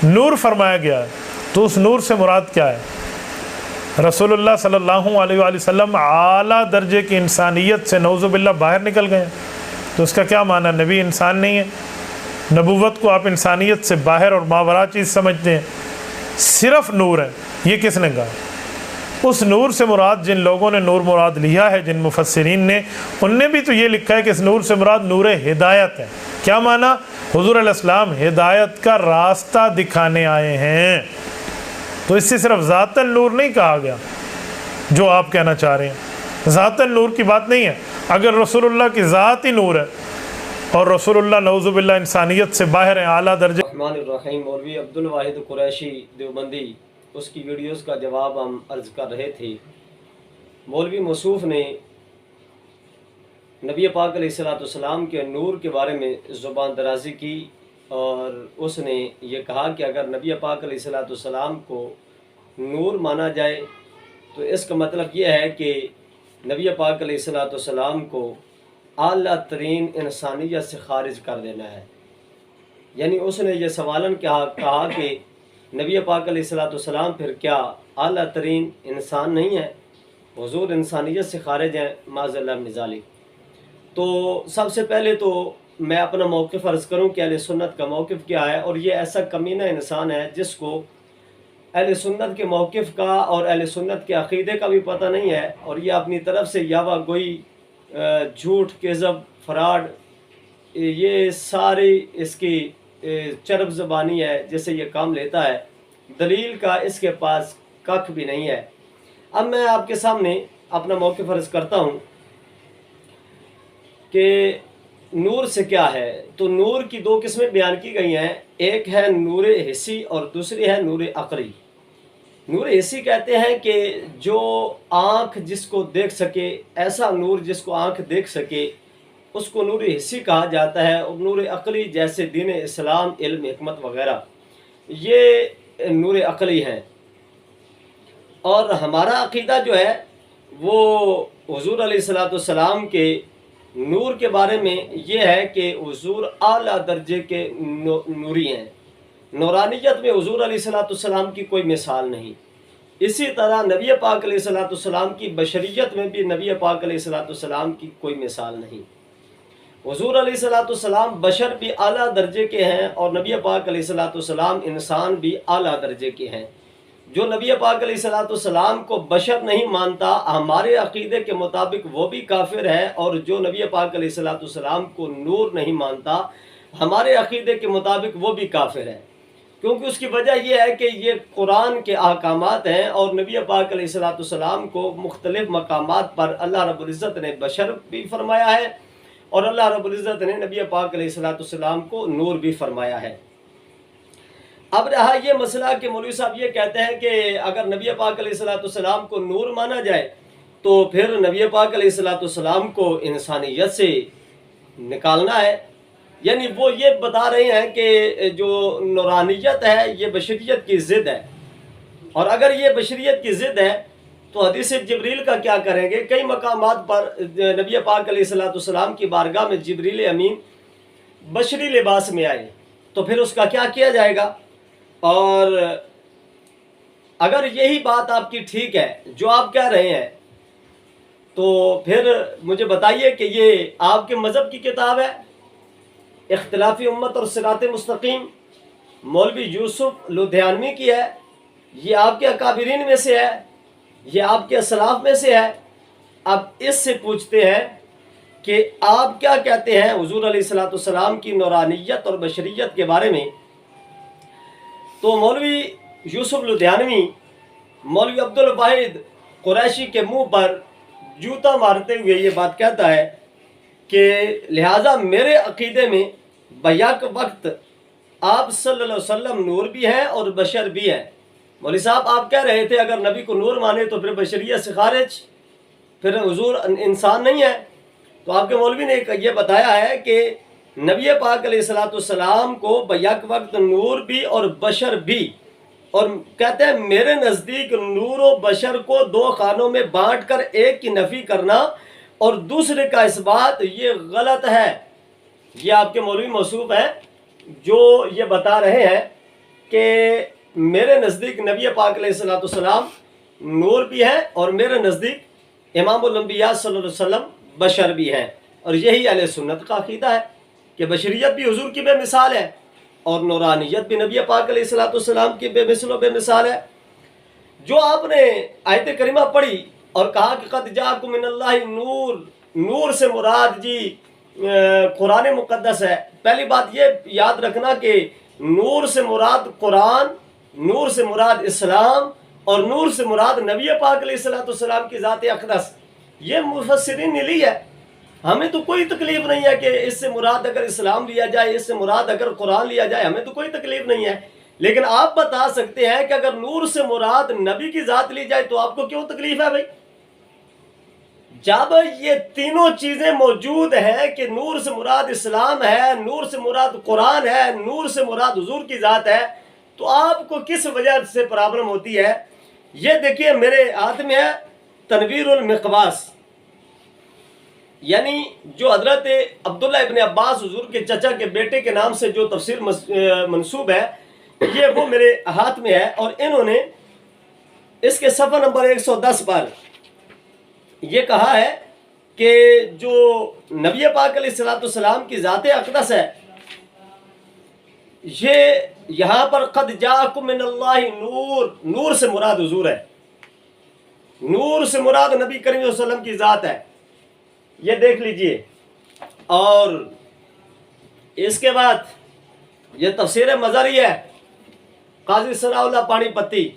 نور فرمایا گیا ہے، تو اس نور سے مراد کیا ہے؟ رسول اللہ صلی اللہ علیہ وآلہ وسلم اعلیٰ درجے کی انسانیت سے نعوذ باللہ باہر نکل گئے ہیں، تو اس کا کیا معنی؟ نبی انسان نہیں ہے؟ نبوت کو آپ انسانیت سے باہر اور ماورا چیز سمجھتے ہیں، صرف نور ہے، یہ کس نے کہا؟ اس نور سے مراد جن لوگوں نے نور مراد لیا ہے، جن مفسرین نے، ان نے بھی تو یہ لکھا ہے کہ اس نور سے مراد نور ہدایت ہے۔ کیا معنی؟ حضور علیہ السلام ہدایت کا راستہ دکھانے آئے ہیں، تو اس سے صرف ذاتاً نور نہیں کہا گیا جو آپ کہنا چاہ رہے ہیں، ذاتاً نور کی بات نہیں ہے۔ اگر رسول اللہ کی ذات ہی نور ہے اور رسول اللہ نعوذ باللہ انسانیت سے باہر ہیں، اعلیٰ درجے۔ الرحمن الرحیم۔ مولوی عبدالواحد قریشی دیوبندی، اس کی ویڈیوز کا جواب ہم عرض کر رہے تھے۔ مولوی موصوف نے نبی پاک علیہ السلام کے نور کے بارے میں زبان درازی کی، اور اس نے یہ کہا کہ اگر نبی پاک علیہ السلام کو نور مانا جائے تو اس کا مطلب یہ ہے کہ نبی پاک علیہ السلام کو اعلیٰ ترین انسانیت سے خارج کر دینا ہے۔ یعنی اس نے یہ سوالن کہا کہ نبی پاک علیہ السلام پھر کیا اعلیٰ ترین انسان نہیں ہے؟ حضور انسانیت سے خارج ہیں، معاذ اللہ من ذالک۔ تو سب سے پہلے تو میں اپنا موقف عرض کروں کہ اہل سنت کا موقف کیا ہے، اور یہ ایسا کمینہ انسان ہے جس کو اہل سنت کے موقف کا اور اہل سنت کے عقیدے کا بھی پتہ نہیں ہے، اور یہ اپنی طرف سے یاوہ گوئی، جھوٹ، کذب، فراڈ، یہ ساری اس کی چرب زبانی ہے جس سے یہ کام لیتا ہے۔ دلیل کا اس کے پاس ککھ بھی نہیں ہے۔ اب میں آپ کے سامنے اپنا موقف عرض کرتا ہوں کہ نور سے کیا ہے۔ تو نور کی دو قسمیں بیان کی گئی ہیں، ایک ہے نور حسی اور دوسری ہے نور عقلی۔ نور حسی کہتے ہیں کہ جو آنکھ جس کو دیکھ سکے، ایسا نور جس کو آنکھ دیکھ سکے، اس کو نور حسی کہا جاتا ہے، اور نور عقلی جیسے دین اسلام، علم، حکمت وغیرہ، یہ نور عقلی ہیں۔ اور ہمارا عقیدہ جو ہے وہ حضور علیہ السلام کے نور کے بارے میں یہ ہے کہ حضور اعلیٰ درجے کے نوری ہیں۔ نورانیت میں حضور علیہ السلام کی کوئی مثال نہیں۔ اسی طرح نبی پاک علیہ السلام کی بشریت میں بھی نبی پاک علیہ السلام کی کوئی مثال نہیں۔ حضور علیہ السلام بشر بھی اعلیٰ درجے کے ہیں، اور نبی پاک علیہ السلام انسان بھی اعلیٰ درجے کے ہیں۔ جو نبی پاک علیہ السلام کو بشر نہیں مانتا، ہمارے عقیدے کے مطابق وہ بھی کافر ہے، اور جو نبی پاک علیہ السلام کو نور نہیں مانتا، ہمارے عقیدے کے مطابق وہ بھی کافر ہے۔ کیونکہ اس کی وجہ یہ ہے کہ یہ قرآن کے احکامات ہیں، اور نبی پاک علیہ السلام کو مختلف مقامات پر اللہ رب العزت نے بشر بھی فرمایا ہے، اور اللہ رب العزت نے نبی پاک علیہ السلام کو نور بھی فرمایا ہے۔ اب رہا یہ مسئلہ کہ مولوی صاحب یہ کہتے ہیں کہ اگر نبی پاک علیہ السلام کو نور مانا جائے تو پھر نبی پاک علیہ السلام کو انسانیت سے نکالنا ہے۔ یعنی وہ یہ بتا رہے ہیں کہ جو نورانیت ہے یہ بشریت کی ضد ہے، اور اگر یہ بشریت کی ضد ہے تو حدیث جبریل کا کیا کریں گے؟ کئی مقامات پر نبی پاک علیہ السلام کی بارگاہ میں جبریل امین بشری لباس میں آئے، تو پھر اس کا کیا کیا جائے گا؟ اور اگر یہی بات آپ کی ٹھیک ہے جو آپ کہہ رہے ہیں، تو پھر مجھے بتائیے کہ یہ آپ کے مذہب کی کتاب ہے، اختلافی امت اور صراط مستقیم، مولوی یوسف لدھیانوی کی ہے، یہ آپ کے اکابرین میں سے ہے، یہ آپ کے اسلاف میں سے ہے۔ اب اس سے پوچھتے ہیں کہ آپ کیا کہتے ہیں حضور علیہ السلام کی نورانیت اور بشریت کے بارے میں؟ تو مولوی یوسف لدھیانوی مولوی عبدالواحد قریشی کے منہ پر جوتا مارتے ہوئے یہ بات کہتا ہے کہ لہٰذا میرے عقیدے میں بیک وقت آپ صلی اللہ علیہ وسلم نور بھی ہیں اور بشر بھی ہیں۔ مولوی صاحب آپ کہہ رہے تھے اگر نبی کو نور مانے تو پھر بشریت سے خارج، پھر حضور انسان نہیں ہے۔ تو آپ کے مولوی نے یہ بتایا ہے کہ نبی پاک علیہ السلام کو بیک وقت نور بھی اور بشر بھی، اور کہتے ہیں میرے نزدیک نور و بشر کو دو خانوں میں بانٹ کر ایک کی نفی کرنا اور دوسرے کا اس بات یہ غلط ہے۔ یہ آپ کے مولوی موصوف ہیں جو یہ بتا رہے ہیں کہ میرے نزدیک نبی پاک علیہ الصلوۃ والسلام نور بھی ہیں اور میرے نزدیک امام الانبیاء صلی اللہ علیہ وسلم بشر بھی ہیں، اور یہی اہل سنت کا عقیدہ ہے کہ بشریت بھی حضور کی بے مثال ہے اور نورانیت بھی نبی پاک علیہ الصلوۃ والسلام کی بے مثل و بے مثال ہے۔ جو آپ نے آیت کریمہ پڑھی اور کہا کہ قد جاءکم من اللہ نور، نور سے مراد جی قرآن مقدس ہے۔ پہلی بات یہ یاد رکھنا کہ نور سے مراد قرآن، نور سے مراد اسلام اور نور سے مراد نبی پاک علیہ الصلوۃ والسلام کی ذات اقدس، یہ مفسرین نے لی ہے۔ ہمیں تو کوئی تکلیف نہیں ہے کہ اس سے مراد اگر اسلام لیا جائے، اس سے مراد اگر قرآن لیا جائے، ہمیں تو کوئی تکلیف نہیں ہے، لیکن آپ بتا سکتے ہیں کہ اگر نور سے مراد نبی کی ذات لی جائے تو آپ کو کیوں تکلیف ہے بھائی؟ جب یہ تینوں چیزیں موجود ہیں کہ نور سے مراد اسلام ہے، نور سے مراد قرآن ہے، نور سے مراد حضور کی ذات ہے، تو آپ کو کس وجہ سے پرابلم ہوتی ہے؟ یہ دیکھیے میرے ہاتھ میں ہے تنویر المقباس، یعنی جو حضرت عبداللہ ابن عباس حضور کے چچا کے بیٹے کے نام سے جو تفسیر منسوب ہے، یہ وہ میرے ہاتھ میں ہے، اور انہوں نے اس کے صفحہ نمبر 110 پر یہ کہا ہے کہ جو نبی پاک علیہ الصلوۃ والسلام کی ذات اقدس ہے، یہ یہاں پر قد جاءکم من اللہ نور، نور سے مراد حضور ہے، نور سے مراد نبی کریم صلی اللہ علیہ وسلم کی ذات ہے، یہ دیکھ لیجئے۔ اور اس کے بعد یہ تفسیر مظہری ہے قاضی ثناء اللہ پانی پتی،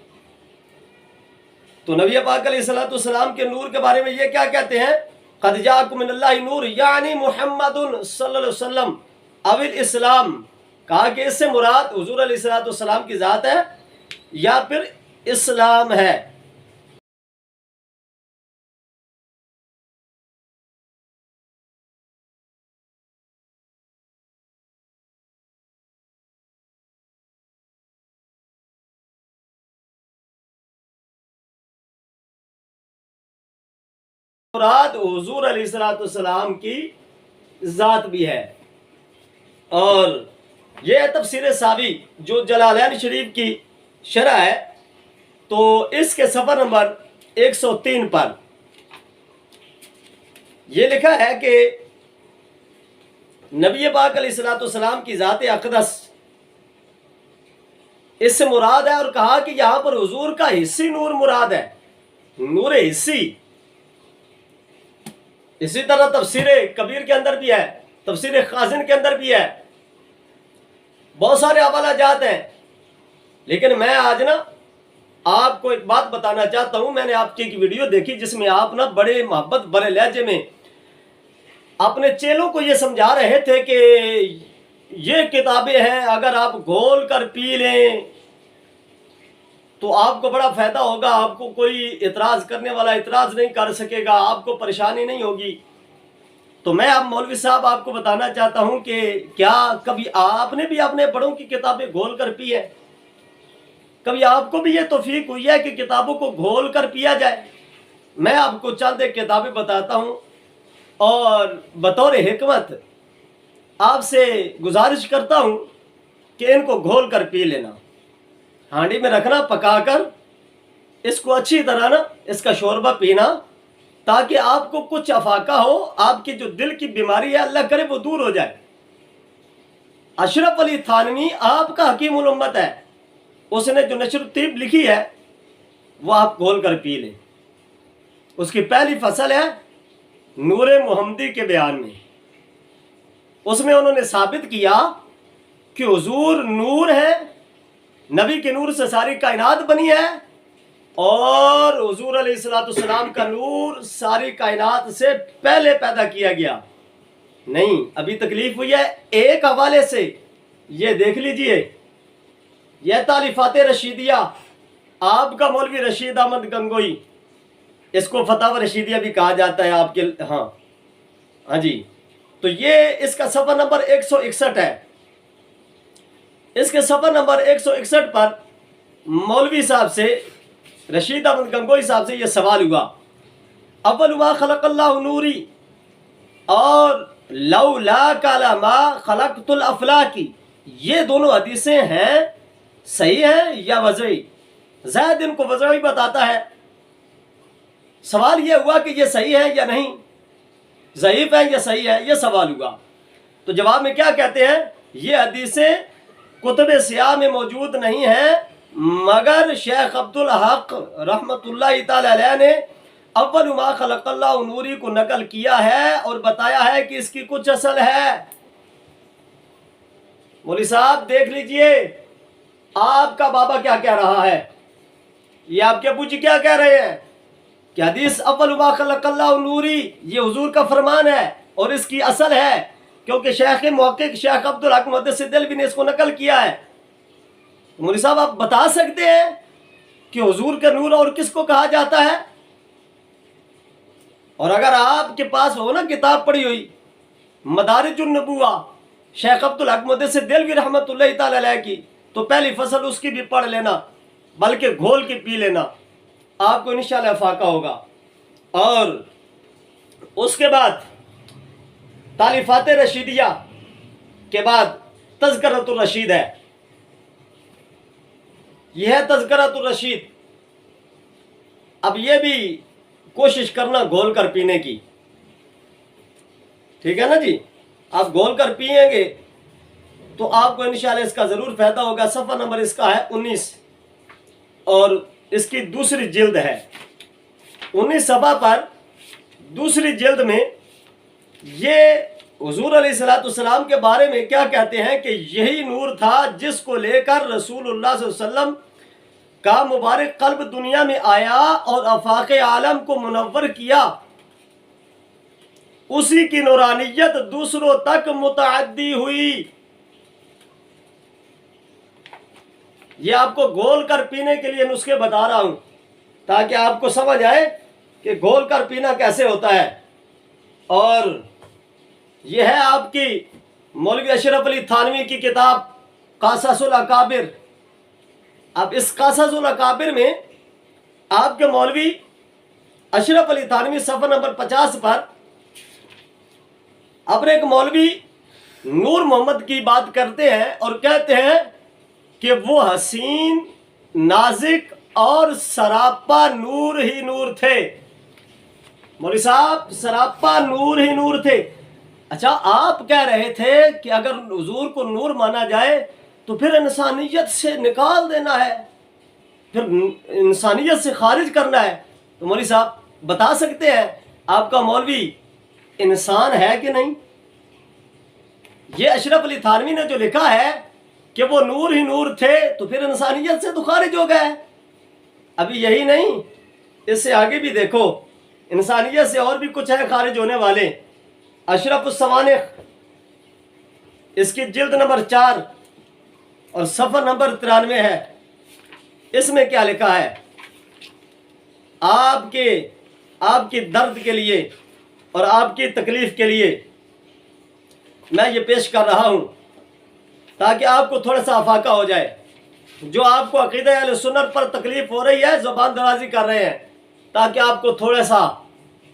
تو نبی پاک علیہ الصلوۃ والسلام کے نور کے بارے میں یہ کیا کہتے ہیں؟ قد جاءکم من اللہ نور یعنی محمد صلی اللہ علیہ وسلم او الاسلام، کہا کہ اس سے مراد حضور علیہ الصلوۃ والسلام کی ذات ہے یا پھر اسلام ہے۔ مراد حضور علیہ الصلوۃ والسلام کی ذات بھی ہے۔ اور یہ تفسیر ساوی جو جلالین شریف کی شرح ہے، تو اس کے صفحہ نمبر 103 پر یہ لکھا ہے کہ نبی پاک علیہ الصلوۃ والسلام کی ذات اقدس اس سے مراد ہے، اور کہا کہ یہاں پر حضور کا حصی نور مراد ہے، نور حصی۔ اسی طرح تفسیر کبیر کے اندر بھی ہے، تفسیر خازن کے اندر بھی ہے، بہت سارے حوالہ جات ہیں، لیکن میں آج نا آپ کو ایک بات بتانا چاہتا ہوں۔ میں نے آپ کی ایک ویڈیو دیکھی جس میں آپ نا بڑے محبت بڑے لہجے میں اپنے چیلوں کو یہ سمجھا رہے تھے کہ یہ کتابیں ہیں، اگر آپ گھول کر پی لیں تو آپ کو بڑا فائدہ ہوگا، آپ کو کوئی اعتراض کرنے والا اعتراض نہیں کر سکے گا، آپ کو پریشانی نہیں ہوگی۔ تو میں اب مولوی صاحب آپ کو بتانا چاہتا ہوں کہ کیا کبھی آپ نے بھی اپنے بڑوں کی کتابیں گھول کر پی ہے؟ کبھی آپ کو بھی یہ توفیق ہوئی ہے کہ کتابوں کو گھول کر پیا جائے؟ میں آپ کو چند ایک کتابیں بتاتا ہوں، اور بطور حکمت آپ سے گزارش کرتا ہوں کہ ان کو گھول کر پی لینا، ہانڈی میں رکھنا پکا کر، اس کو اچھی طرح نا اس کا شوربہ پینا، تاکہ آپ کو کچھ افاقہ ہو، آپ کی جو دل کی بیماری ہے اللہ کرے وہ دور ہو جائے۔ اشرف علی تھانوی آپ کا حکیم الامت ہے، اس نے جو نشر الطب لکھی ہے وہ آپ گھول کر پی لیں۔ اس کی پہلی فصل ہے نور محمدی کے بیان میں، اس میں انہوں نے ثابت کیا کہ حضور نور ہے، نبی کے نور سے ساری کائنات بنی ہے، اور حضور علیہ الصلوۃ والسلام کا نور ساری کائنات سے پہلے پیدا کیا گیا۔ نہیں، ابھی تکلیف ہوئی ہے ایک حوالے سے، یہ دیکھ لیجئے، یہ تالیفات رشیدیہ، آپ کا مولوی رشید احمد گنگوئی، اس کو فتاوی رشیدیہ بھی کہا جاتا ہے آپ کے، ہاں جی، تو یہ اس کا صفحہ نمبر 161 ہے۔ اس کے صفحہ نمبر 161 پر مولوی صاحب سے، رشید احمد گنگوئی صاحب سے یہ سوال ہوا، اول ما خلق اللہ نوری اور لولا ما خلقت الافلاکی، یہ دونوں حدیثیں ہیں صحیح ہے یا وضعی؟ زید ان کو وضعی بتاتا ہے۔ سوال یہ ہوا کہ یہ صحیح ہے یا نہیں، ضعیف ہے یا صحیح ہے، یہ سوال ہوا۔ تو جواب میں کیا کہتے ہیں، یہ حدیثیں کتب سیاہ میں موجود نہیں ہیں، مگر شیخ عبدالحق رحمۃ اللہ تعالی علیہ نے اول ما خلق اللہ نوری کو نقل کیا ہے اور بتایا ہے کہ اس کی کچھ اصل ہے۔ مولوی صاحب دیکھ لیجئے آپ کا بابا کیا کہہ رہا ہے، یہ آپ کے ابو جی کیا کہہ رہے ہیں کہ حدیث اول ما خلق اللہ نوری یہ حضور کا فرمان ہے اور اس کی اصل ہے، کیونکہ شیخ محقق شیخ عبدالحق محدث دہلوی نے اس کو نقل کیا ہے۔ مولوی صاحب آپ بتا سکتے ہیں کہ حضور کا نور اور کس کو کہا جاتا ہے؟ اور اگر آپ کے پاس ہو نا کتاب پڑھی ہوئی مدارج النبوہ شیخ عبدالحق محدث دہلوی رحمۃ اللہ تعالی علیہ کی، تو پہلی فصل اس کی بھی پڑھ لینا، بلکہ گھول کے پی لینا، آپ کو انشاءاللہ افاقہ ہوگا۔ اور اس کے بعد تالیفات رشیدیہ کے بعد تذکرۃ الرشید ہے، یہ ہے تذکرۃ الرشید۔ اب یہ بھی کوشش کرنا گھول کر پینے کی، ٹھیک ہے نا جی؟ آپ گھول کر پیئیں گے تو آپ کو انشاءاللہ اس کا ضرور فائدہ ہوگا۔ صفحہ نمبر اس کا ہے 19 اور اس کی دوسری جلد ہے 19 صفحہ پر دوسری جلد میں یہ حضور علیہ السلام کے بارے میں کیا کہتے ہیں کہ یہی نور تھا جس کو لے کر رسول اللہ صلی اللہ علیہ وسلم کا مبارک قلب دنیا میں آیا اور آفاق عالم کو منور کیا، اسی کی نورانیت دوسروں تک متعدی ہوئی۔ یہ آپ کو گھول کر پینے کے لیے نسخے بتا رہا ہوں تاکہ آپ کو سمجھ آئے کہ گھول کر پینا کیسے ہوتا ہے۔ اور یہ ہے آپ کی مولوی اشرف علی تھانوی کی کتاب قصص الاکابر۔ اب اس قصص الاکابر میں آپ کے مولوی اشرف علی تھانوی صفحہ نمبر 50 پر اپنے ایک مولوی نور محمد کی بات کرتے ہیں اور کہتے ہیں کہ وہ حسین، نازک اور سراپا نور ہی نور تھے۔ مولوی صاحب سراپا نور ہی نور تھے۔ اچھا آپ کہہ رہے تھے کہ اگر حضور کو نور مانا جائے تو پھر انسانیت سے نکال دینا ہے، پھر انسانیت سے خارج کرنا ہے۔ تو مولوی صاحب بتا سکتے ہیں آپ کا مولوی انسان ہے کہ نہیں؟ یہ اشرف علی تھانوی نے جو لکھا ہے کہ وہ نور ہی نور تھے تو پھر انسانیت سے تو خارج ہو گئے۔ ابھی یہی نہیں، اس سے آگے بھی دیکھو، انسانیت سے اور بھی کچھ ہے خارج ہونے والے۔ اشرف السوانح اس کی جلد نمبر 4 اور صفحہ نمبر 93 ہے، اس میں کیا لکھا ہے؟ آپ کی درد کے لیے اور آپ کی تکلیف کے لیے میں یہ پیش کر رہا ہوں تاکہ آپ کو تھوڑا سا افاقہ ہو جائے۔ جو آپ کو عقیدہ اہل سنت پر تکلیف ہو رہی ہے زبان درازی کر رہے ہیں تاکہ آپ کو تھوڑا سا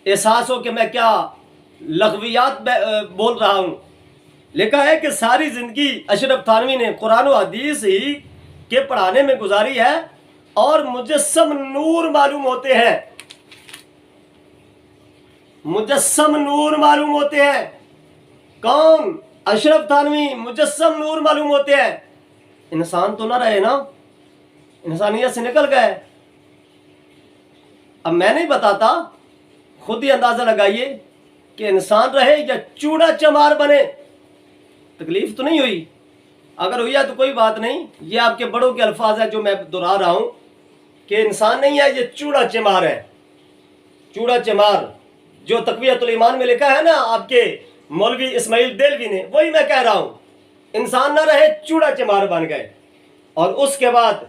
احساس ہو کہ میں کیا لغویات بول رہا ہوں۔ لکھا ہے کہ ساری زندگی اشرف تھانوی نے قرآن و حدیث ہی کے پڑھانے میں گزاری ہے اور مجسم نور معلوم ہوتے ہیں، مجسم نور معلوم ہوتے ہیں۔ کون؟ اشرف تھانوی مجسم نور معلوم ہوتے ہیں۔ انسان تو نہ رہے نا، انسانیت سے نکل گئے۔ اب میں نہیں بتاتا، خود ہی اندازہ لگائیے کہ انسان رہے یا چوڑا چمار بنے۔ تکلیف تو نہیں ہوئی، اگر ہوئی ہے تو کوئی بات نہیں، یہ آپ کے بڑوں کے الفاظ ہیں جو میں دہرا رہا ہوں کہ انسان نہیں ہے، یہ چوڑا چمار ہے۔ چوڑا چمار جو تقویۃ الایمان میں لکھا ہے نا آپ کے مولوی اسماعیل دہلوی نے، وہی میں کہہ رہا ہوں۔ انسان نہ رہے، چوڑا چمار بن گئے۔ اور اس کے بعد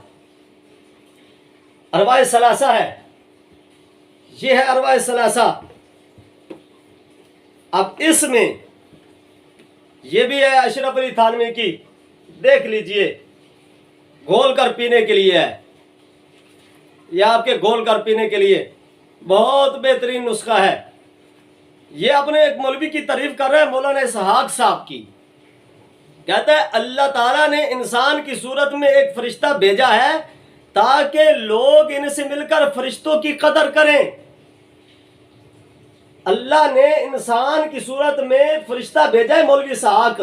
ارواح ثلاثہ ہے، یہ ہے ارواح ثلاثہ۔ اب اس میں یہ بھی ہے اشرف علی تھانوی کی، دیکھ لیجئے، گھول کر پینے کے لیے ہے، یہ آپ کے گھول کر پینے کے لیے بہت بہترین نسخہ ہے۔ یہ اپنے ایک مولوی کی تعریف کر رہے ہیں، مولانا اسحاق صاحب کی۔ کہتا ہے اللہ تعالیٰ نے انسان کی صورت میں ایک فرشتہ بھیجا ہے تاکہ لوگ ان سے مل کر فرشتوں کی قدر کریں۔ اللہ نے انسان کی صورت میں فرشتہ بھیجا ہے مولوی اسحاق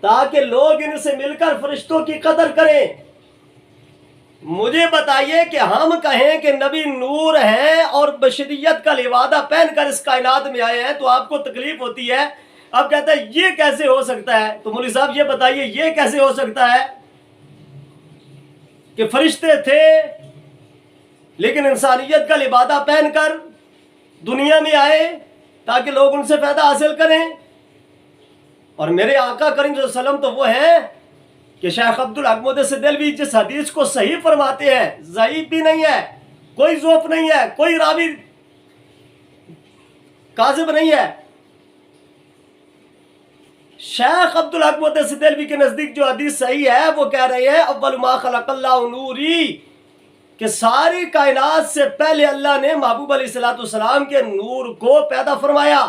تاکہ لوگ ان سے مل کر فرشتوں کی قدر کریں۔ مجھے بتائیے کہ ہم کہیں کہ نبی نور ہیں اور بشریت کا لبادہ پہن کر اس کائنات میں آئے ہیں تو آپ کو تکلیف ہوتی ہے۔ اب کہتا ہے یہ کیسے ہو سکتا ہے؟ تو مولوی صاحب یہ بتائیے یہ کیسے ہو سکتا ہے کہ فرشتے تھے لیکن انسانیت کا لبادہ پہن کر دنیا میں آئے تاکہ لوگ ان سے فائدہ حاصل کریں؟ اور میرے آقا کریم صلی اللہ علیہ وسلم تو وہ ہیں کہ شیخ عبدالحق محدث دہلوی جس حدیث کو صحیح فرماتے ہیں، ضعیف بھی نہیں ہے، کوئی ضعف نہیں ہے، کوئی راوی کاذب نہیں ہے۔ شیخ عبدالحق محدث دہلوی کے نزدیک جو حدیث صحیح ہے وہ کہہ رہے ہیں اول ما خلق اللہ نوری، کہ ساری کائنات سے پہلے اللہ نے محبوب علیہ السلام کے نور کو پیدا فرمایا۔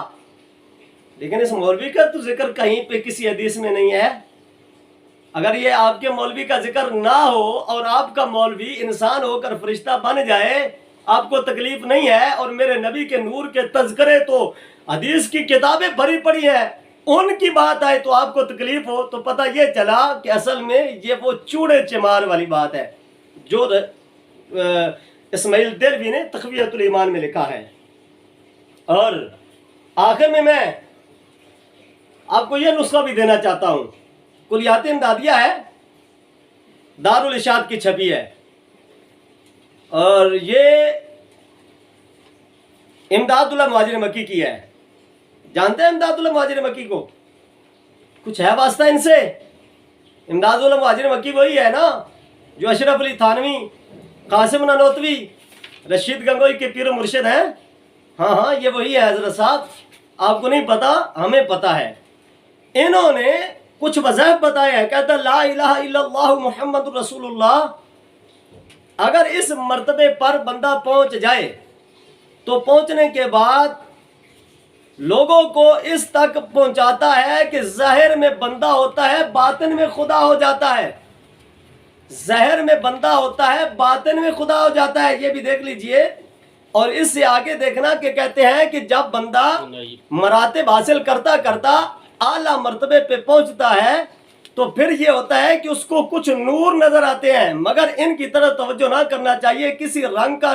لیکن اس مولوی کا تو ذکر کہیں پہ کسی حدیث میں نہیں ہے۔ اگر یہ آپ کے مولوی کا ذکر نہ ہو اور آپ کا مولوی انسان ہو کر فرشتہ بن جائے آپ کو تکلیف نہیں ہے، اور میرے نبی کے نور کے تذکرے تو حدیث کی کتابیں بھری پڑی ہیں، ان کی بات آئے تو آپ کو تکلیف ہو، تو پتہ یہ چلا کہ اصل میں یہ وہ چوڑے چمار والی بات ہے جو اسماعیل دہلوی نے تقویۃ الایمان میں لکھا ہے۔ اور آخر میں آپ کو یہ نسخہ بھی دینا چاہتا ہوں، کلیات امدادیہ ہے، دارالارشاد کی چھپی ہے، اور یہ امداد اللہ مہاجر مکی کی ہے۔ جانتے ہیں امداد اللہ مہاجر مکی کو؟ کچھ ہے واسطہ ان سے؟ امداد اللہ مہاجر مکی وہی ہے نا جو اشرف علی تھانوی، قاسم نانوتوی، رشید گنگوئی کے پیر و مرشد ہیں؟ ہاں یہ وہی ہے حضرت صاحب، آپ کو نہیں پتا، ہمیں پتا ہے۔ انہوں نے کچھ وظائف بتایا ہے، کہتا لا الہ الا اللہ محمد رسول اللہ۔ اگر اس مرتبے پر بندہ پہنچ جائے تو پہنچنے کے بعد لوگوں کو اس تک پہنچاتا ہے کہ ظاہر میں بندہ ہوتا ہے باطن میں خدا ہو جاتا ہے، ظاہر میں بندہ ہوتا ہے باطن میں خدا ہو جاتا ہے، یہ بھی دیکھ لیجئے۔ اور اس سے آگے دیکھنا کہ کہتے ہیں کہ جب بندہ مراتب حاصل کرتا کرتا اعلیٰ مرتبے پہ پہنچتا ہے تو پھر یہ ہوتا ہے کہ اس کو کچھ نور نظر آتے ہیں، مگر ان کی طرف توجہ نہ کرنا چاہیے۔ کسی رنگ کا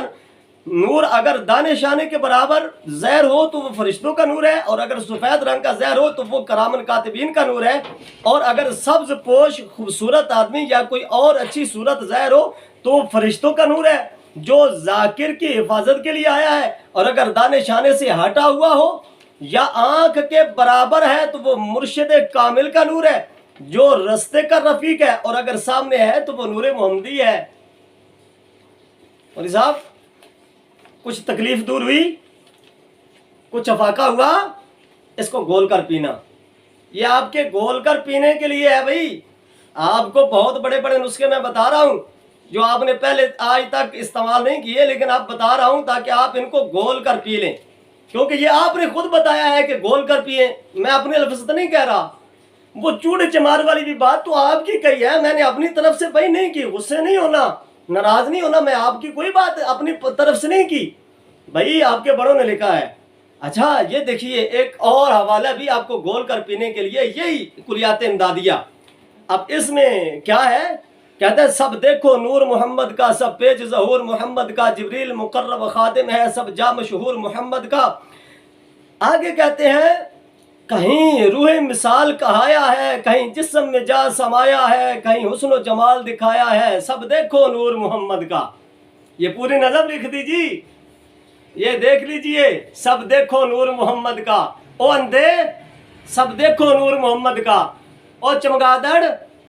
نور اگر دانے شانے کے برابر زہر ہو تو وہ فرشتوں کا نور ہے، اور اگر سفید رنگ کا زہر ہو تو وہ کرامن کاتبین کا نور ہے، اور اگر سبز پوش خوبصورت آدمی یا کوئی اور اچھی صورت زہر ہو تو وہ فرشتوں کا نور ہے جو ذاکر کی حفاظت کے لیے آیا ہے، اور اگر دانے شانے سے ہٹا ہوا ہو یا آنکھ کے برابر ہے تو وہ مرشد کامل کا نور ہے جو رستے کا رفیق ہے، اور اگر سامنے ہے تو وہ نور محمدی ہے۔ مولی صاحب کچھ تکلیف دور ہوئی، کچھ افاقہ ہوا، اس کو گول کر پینا۔ یہ آپ کے گول کر پینے کے لیے ہے بھائی، آپ کو بہت بڑے بڑے نسخے میں بتا رہا ہوں جو آپ نے پہلے آج تک استعمال نہیں کیے، لیکن آپ بتا رہا ہوں تاکہ آپ ان کو گول کر پی لیں، کیونکہ یہ آپ نے خود بتایا ہے کہ گول کر پیئے، میں اپنے لفظ تو نہیں کہہ رہا۔ وہ چوڑے چمار والی بھی بات تو آپ کی کہی ہے، میں نے اپنی طرف سے بھائی نہیں کی، غصے نہیں ہونا، ناراض نہیں ہونا، میں آپ کی کوئی بات اپنی طرف سے نہیں کی، بھائی آپ کے بڑوں نے لکھا ہے۔ اچھا یہ دیکھیے ایک اور حوالہ بھی آپ کو گول کر پینے کے لیے، یہی کلیات امدادیہ۔ اب اس میں کیا ہے؟ کہتے ہیں سب دیکھو نور محمد کا، سب پیج ظہور محمد کا، جبریل مقرب خادم ہے، سب جا مشہور محمد کا۔ آگے کہتے ہیں کہیں روح مثال کہایا ہے، کہیں جسم میں جا سمایا ہے، کہیں حسن و جمال دکھایا ہے، سب دیکھو نور محمد کا۔ یہ پوری نظم لکھ دیجیے، یہ دیکھ لیجئے، سب دیکھو نور محمد کا۔ او اندھے سب دیکھو نور محمد کا، او چمگادڑ